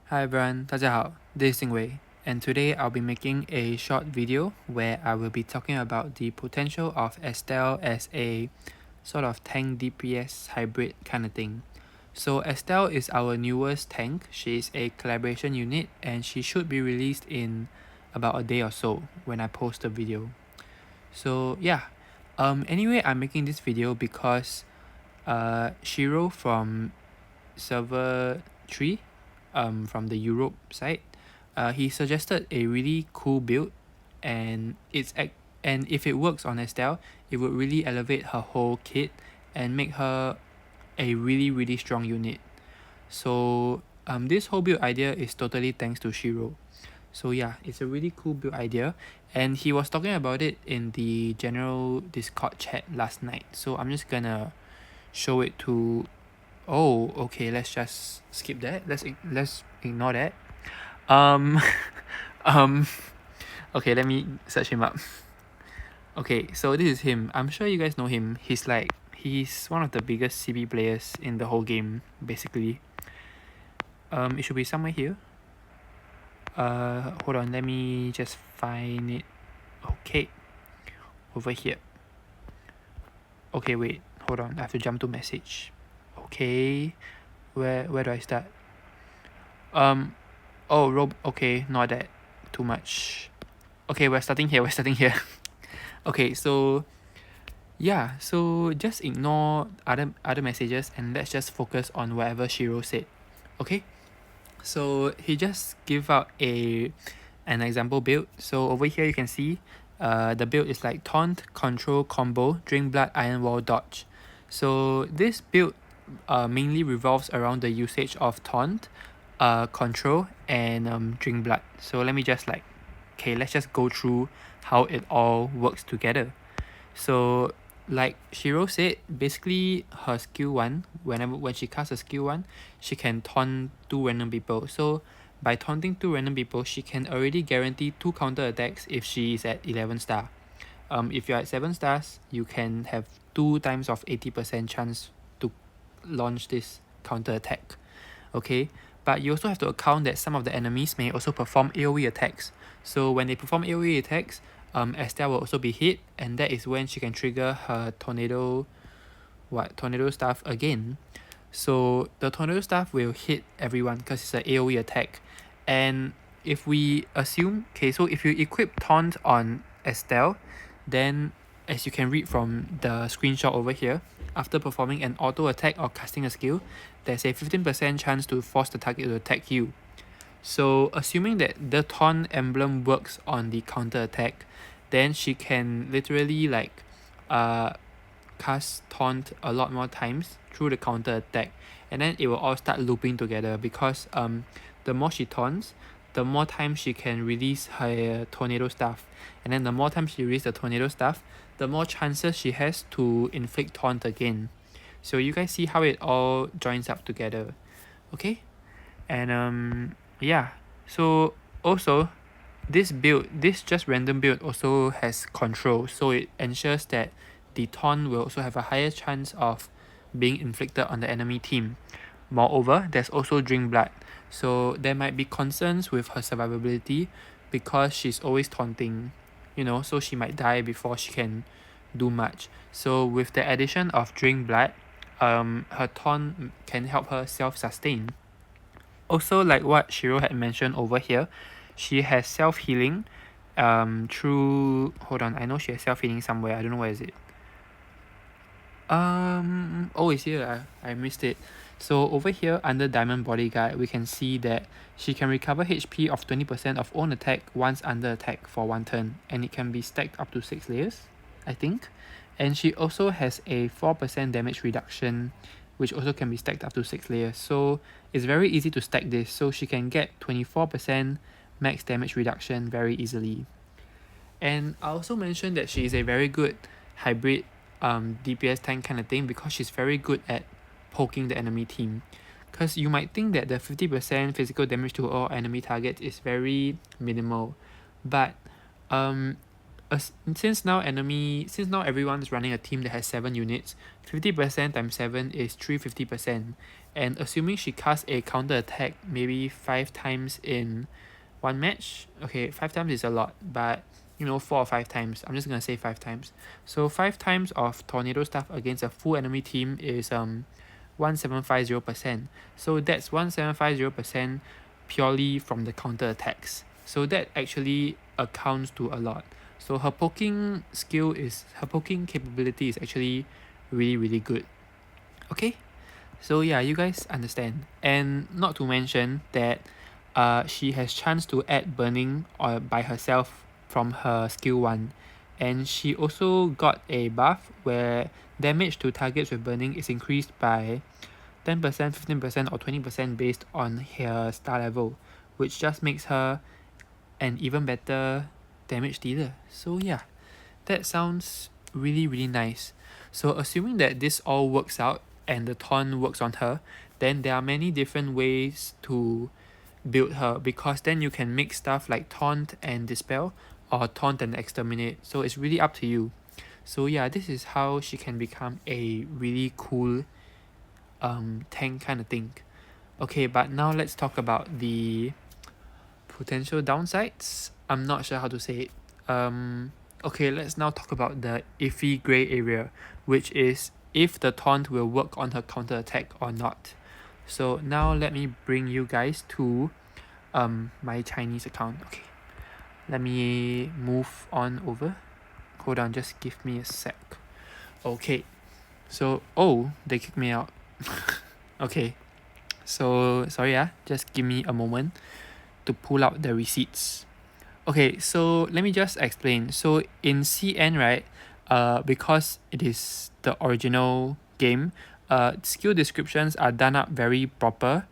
Hi everyone, 大家好, this is Wei, and today I'll be making a short video where I will be talking about the potential of Estelle as a sort of tank DPS hybrid kind of thing. So Estelle is our newest tank. She is a collaboration unit and she should be released in about a day or so when I post the video. So yeah, anyway, I'm making this video because Shiroe from server 3 from the Europe side, he suggested a really cool build, and and if it works on Estelle, it would really elevate her whole kit and make her a really strong unit. So this whole build idea is totally thanks to Shiroe. So yeah, it's a really cool build idea, and he was talking about it in the general Discord chat last night. So I'm just gonna show it to. Oh, okay, let's just skip that. Let's ignore that. Um um okay, let me search him up. Okay, so this is him. I'm sure you guys know him. He's one of the biggest CB players in the whole game, basically. It should be somewhere here. Hold on, let me just find it. Okay. Over here. Okay, wait, hold on. I have to jump to message. Okay. Where do I start? Okay, not that too much. Okay, we're starting here. Okay, so yeah, so just ignore other messages and let's just focus on whatever Shiroe said. Okay, so he just gave out an example build. So over here you can see the build is like taunt, control, combo, drink blood, iron wall, dodge. So this build mainly revolves around the usage of taunt, control, and drink blood. So let me just let's just go through how it all works together. So like Shiroe said, basically her skill 1, when she casts a skill 1, she can taunt 2 random people. So by taunting 2 random people, she can already guarantee 2 counterattacks if she is at 11 star. If you're at 7 stars, you can have 2 times of 80% chance to launch this counterattack. Okay, but you also have to account that some of the enemies may also perform AoE attacks. So when they perform AoE attacks, Estelle will also be hit, and that is when she can trigger her tornado staff again. So the tornado staff will hit everyone because it's an AoE attack. And if we assume, okay, so if you equip taunt on Estelle, then as you can read from the screenshot over here, after performing an auto attack or casting a skill, there's a 15% chance to force the target to attack you. So assuming that the taunt emblem works on the counter attack, then she can literally cast taunt a lot more times through the counter attack, and then it will all start looping together because the more she taunts, the more time she can release her tornado staff, and then the more time she releases the tornado staff, the more chances she has to inflict taunt again. So you guys see how it all joins up together. Okay, and yeah, so also this just random build also has control, so it ensures that the taunt will also have a higher chance of being inflicted on the enemy team. Moreover, there's also drink blood, so there might be concerns with her survivability because she's always taunting, so she might die before she can do much. So with the addition of drink blood, her taunt can help her self-sustain. Also, like what Shiroe had mentioned over here, she has self-healing through, hold on, I know she has self-healing somewhere, I don't know where is it. Oh, it's here. I missed it. So over here under Diamond Bodyguard, we can see that she can recover HP of 20% of own attack once under attack for 1 turn, and it can be stacked up to 6 layers, I think. And she also has a 4% damage reduction, which also can be stacked up to 6 layers. So it's very easy to stack this, so she can get 24% max damage reduction very easily. And I also mentioned that she is a very good hybrid DPS tank kind of thing because she's very good at poking the enemy team. Because you might think that the 50% physical damage to all enemy targets is very minimal, but since now everyone's running a team that has 7 units, 50% times 7 is 350%. And assuming she casts a counter attack maybe 5 times in one match, okay, 5 times is a lot, but 4 or 5 times, I'm just gonna say 5 times. So 5 times of tornado stuff against a full enemy team is 1750%. So that's 1750% purely from the counter attacks. So that actually accounts to a lot. So her poking capability is actually really, really good. Okay, so yeah, you guys understand. And not to mention that she has chance to add burning by herself from her skill 1. And she also got a buff where damage to targets with burning is increased by 10%, 15% or 20% based on her star level, which just makes her an even better damage dealer. So yeah, that sounds really, really nice. So assuming that this all works out and the taunt works on her, then there are many different ways to build her, because then you can make stuff like taunt and dispel or taunt and exterminate. So it's really up to you. So yeah, this is how she can become a really cool tank kind of thing. Okay, but now let's talk about the potential downsides. I'm not sure how to say it. Okay, let's now talk about the iffy grey area, which is if the taunt will work on her counter attack or not. So now let me bring you guys to my Chinese account. Okay, let me move on over. Hold on, just give me a sec. Okay, so they kicked me out. Okay, so sorry, just give me a moment to pull out the receipts. Okay, so let me just explain. So in CN, right, because it is the original game, skill descriptions are done up very proper,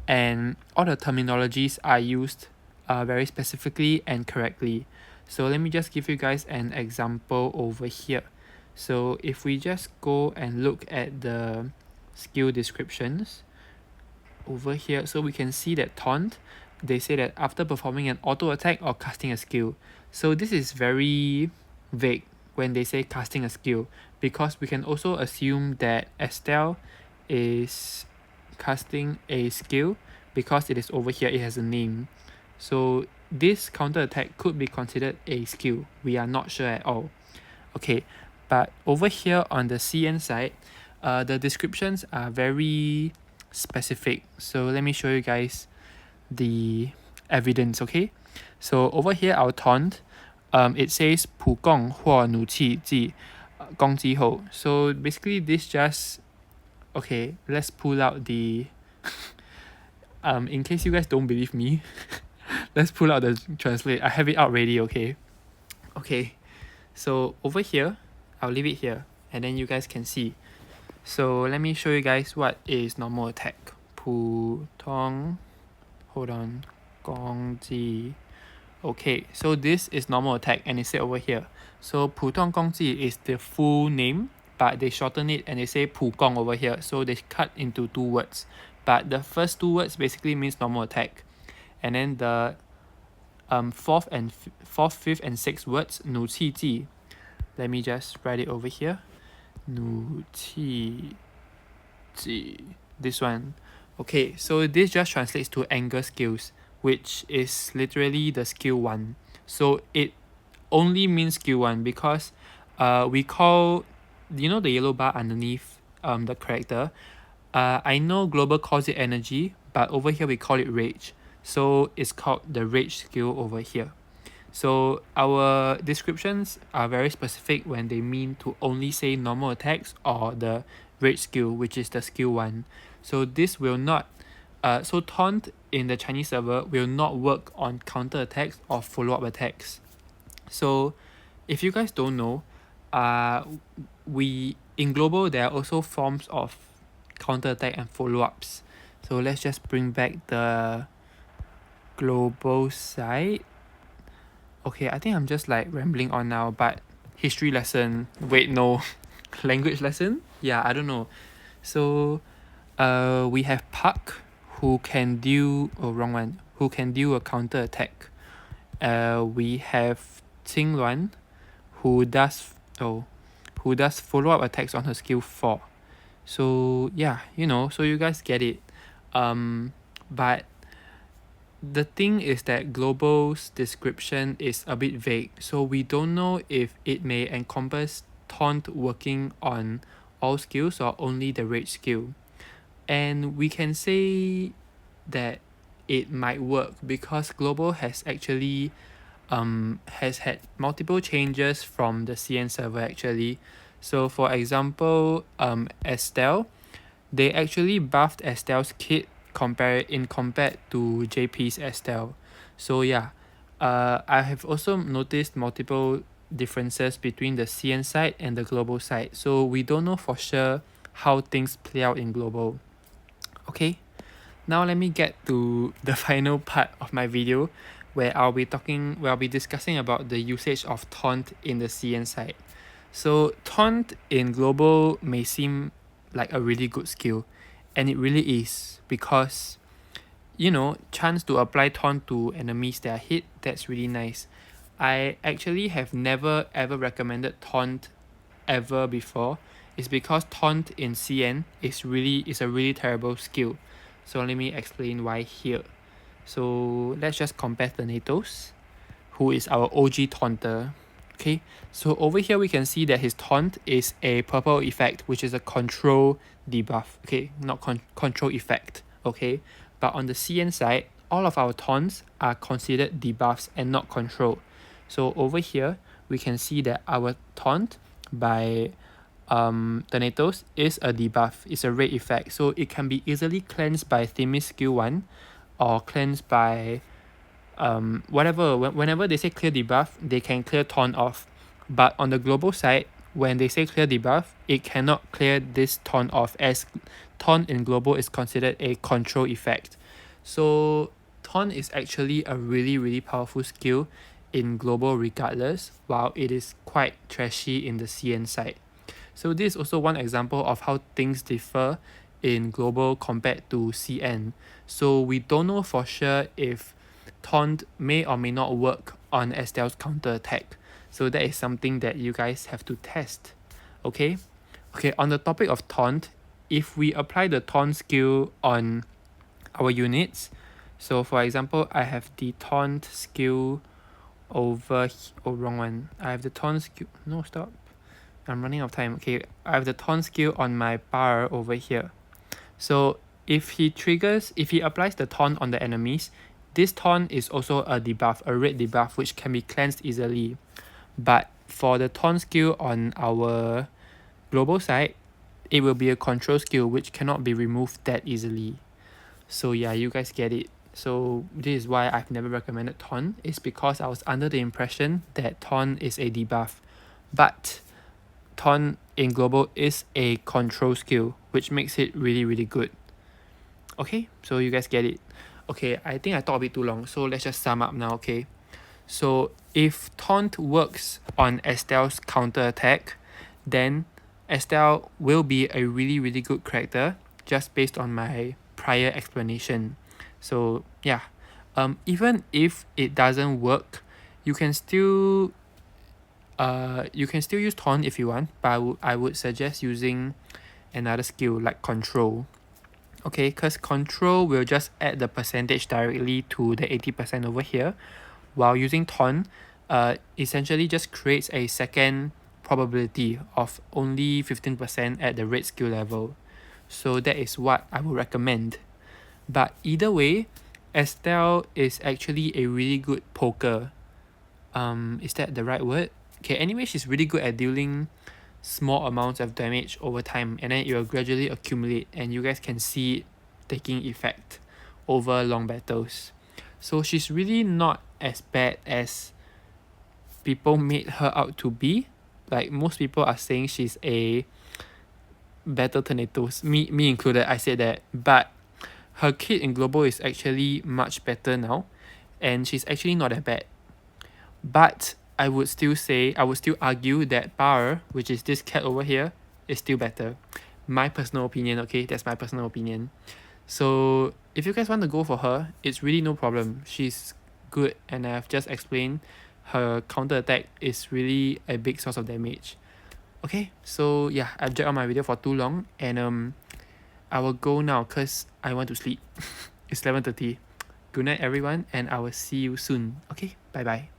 and all the terminologies are used very specifically and correctly. So let me just give you guys an example over here. So if we just go and look at the skill descriptions over here, so we can see that taunt, they say that after performing an auto attack or casting a skill. So this is very vague when they say casting a skill, because we can also assume that Estelle is casting a skill because it is over here, it has a name. So this counter attack could be considered a skill. We are not sure at all. Okay, but over here on the CN side, the descriptions are very specific. So let me show you guys the evidence. Okay, so over here our taunt, it says 普攻或弩器技攻击后. So basically this just, okay, let's pull out the in case you guys don't believe me, let's pull out the translate. I have it out ready. Okay, so over here, I'll leave it here and then you guys can see. So let me show you guys what is normal attack. 普通, hold on, 攻击. Okay, so this is normal attack and it's said over here. So 普通攻击 is the full name, but they shorten it and they say 普攻 over here. So they cut into 2 words. But the first 2 words basically means normal attack. And then the 4th, 5th and 6th words, 弩器技. Let me just write it over here. 弩器技. This one. Okay, so this just translates to anger skills, which is literally the skill 1. So it only means skill 1 because we call, the yellow bar underneath the character, I know Global calls it energy, but over here we call it rage. So it's called the rage skill over here. So our descriptions are very specific when they mean to only say normal attacks or the rage skill, which is the skill 1. So this will not, so taunt in the Chinese server will not work on counter attacks or follow-up attacks. So if you guys don't know, we in global there are also forms of counter attack and follow-ups. So let's just bring back the global side. Okay, I think I'm just like rambling on now, but history lesson, wait, no, language lesson? Yeah, I don't know. So we have Park, who can do, wrong one, who can do a counter attack. We have Qingluan, who does follow-up attacks on her skill 4. So yeah, so you guys get it. But the thing is that global's description is a bit vague, so we don't know if it may encompass taunt working on all skills or only the rage skill. And we can say that it might work because global has actually has had multiple changes from the CN server actually. So for example, Estelle, they actually buffed Estelle's kit compared to JP's Estelle. So yeah, I have also noticed multiple differences between the CN side and the global side. So we don't know for sure how things play out in global. Okay, now let me get to the final part of my video where I'll be discussing about the usage of taunt in the CN side. So taunt in global may seem like a really good skill, and it really is because chance to apply taunt to enemies that are hit, that's really nice. I actually have never ever recommended taunt ever before. It's because taunt in CN is a really terrible skill. So let me explain why here. So let's just compare Thanatos, who is our OG taunter. Okay, so over here we can see that his taunt is a purple effect, which is a control debuff. Okay, not control effect. Okay, but on the CN side, all of our taunts are considered debuffs and not control. So over here we can see that our taunt by Thanatos is a debuff. It's a red effect, so it can be easily cleansed by Themis skill 1 or cleansed by whenever they say clear debuff, they can clear taunt off. But on the global side, when they say clear debuff, it cannot clear this taunt off, as taunt in global is considered a control effect. So taunt is actually a really really powerful skill in global regardless, while it is quite trashy in the CN side. So this is also one example of how things differ in global compared to CN. So we don't know for sure if taunt may or may not work on Estelle's counterattack. So that is something that you guys have to test. Okay, on the topic of taunt, if we apply the taunt skill on our units, so for example, I have the taunt skill over wrong one. I have the taunt skill, no, stop, I'm running out of time. Okay, I have the taunt skill on my bar over here. So if he applies the taunt on the enemies, this taunt is also a debuff, a red debuff, which can be cleansed easily. But for the taunt skill on our global side, it will be a control skill which cannot be removed that easily. So yeah, you guys get it. So this is why I've never recommended taunt. It's because I was under the impression that taunt is a debuff. But taunt in global is a control skill, which makes it really really good. Okay, so you guys get it. Okay, I think I talked a bit too long, so let's just sum up now. Okay, so if taunt works on Estelle's counterattack, then Estelle will be a really really good character just based on my prior explanation. So yeah, even if it doesn't work, you can still use taunt if you want, but I would suggest using another skill like control. Okay, because control will just add the percentage directly to the 80% over here, while using taunt essentially just creates a second probability of only 15% at the red skill level. So that is what I would recommend. But either way, Estelle is actually a really good poker. Is that the right word? Okay, anyway, she's really good at dealing small amounts of damage over time, and then it will gradually accumulate, and you guys can see it taking effect over long battles. So she's really not as bad as people made her out to be. Like most people are saying she's a better Thanatos, me included, I said that. But her kit in global is actually much better now, and she's actually not that bad. But I would still argue that Bar, which is this cat over here, is still better. My personal opinion, okay? That's my personal opinion. So if you guys want to go for her, it's really no problem. She's good, and I've just explained her counter attack is really a big source of damage. Okay, so yeah, I've dragged on my video for too long, and I will go now because I want to sleep. It's 11:30. Good night everyone, and I will see you soon. Okay, bye bye.